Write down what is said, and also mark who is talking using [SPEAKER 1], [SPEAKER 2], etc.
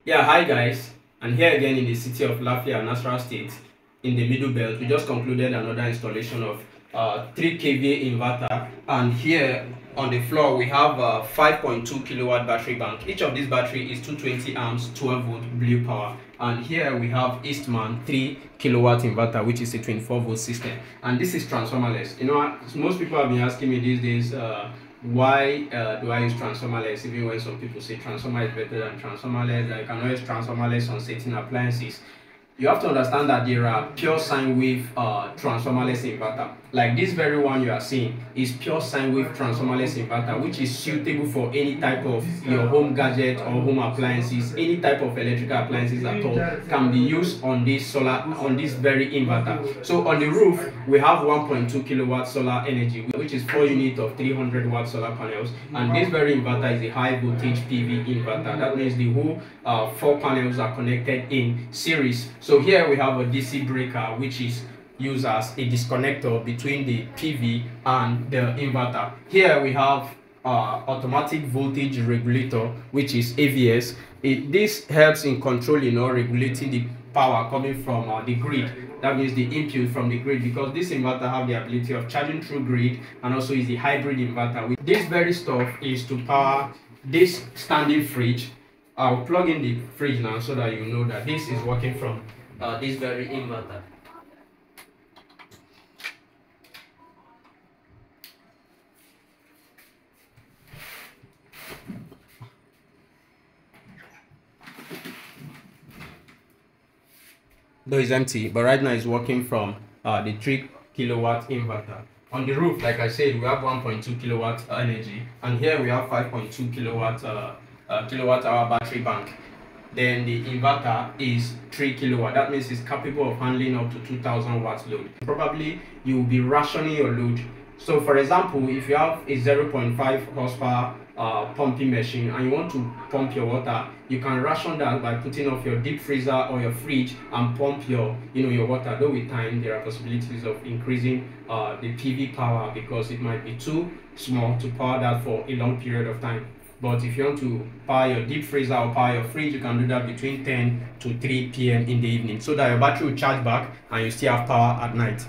[SPEAKER 1] Yeah, hi guys, and here again in the city of Lafayette, Nasarawa State, in the Middle Belt. We just concluded another installation of 3 kVA inverter, and here on the floor we have a 5.2 kilowatt battery bank. Each of these battery is 220 amps, 12 volt blue power, and here we have Eastman 3 kilowatt inverter, which is a 24 volt system, and this is transformerless. You know, most people have been asking me these days, why do I use transformerless, even when some people say transformer is better than transformerless, I can always transformerless on certain appliances. You have to understand that there are pure sine wave transformerless inverter. Like this very one you are seeing is pure sine wave transformerless inverter, which is suitable for any type of your home gadget or home appliances. Any type of electrical appliances at all can be used on this very inverter. So on the roof we have 1.2 kilowatt solar energy, which is 4 units of 300 watt solar panels, and this very inverter is a high voltage PV inverter. That means the whole 4 panels are connected in series. So here we have a DC breaker, which is used as a disconnector between the PV and the inverter. Here we have automatic voltage regulator, which is AVS. This helps in controlling or regulating the power coming from the grid. That means the input from the grid, because this inverter have the ability of charging through grid, and also is a hybrid inverter. This very stuff is to power this standing fridge. I'll plug in the fridge now so that you know that this is working from this very inverter. Though it's empty, but right now it's working from the 3 kilowatt inverter. On the roof, like I said, we have 1.2 kilowatt energy, and here we have 5.2 kilowatt hour battery bank. Then the inverter is 3 kilowatt. That means it's capable of handling up to 2000 watts load. Probably you will be rationing your load. So for example, if you have a 0.5 horsepower pumping machine and you want to pump your water, you can ration that by putting off your deep freezer or your fridge and pump your water. Though with time there are possibilities of increasing the PV power, because it might be too small to power that for a long period of time. But if you want to power your deep freezer or power your fridge, you can do that between 10 to 3 p.m. in the evening, so that your battery will charge back and you still have power at night.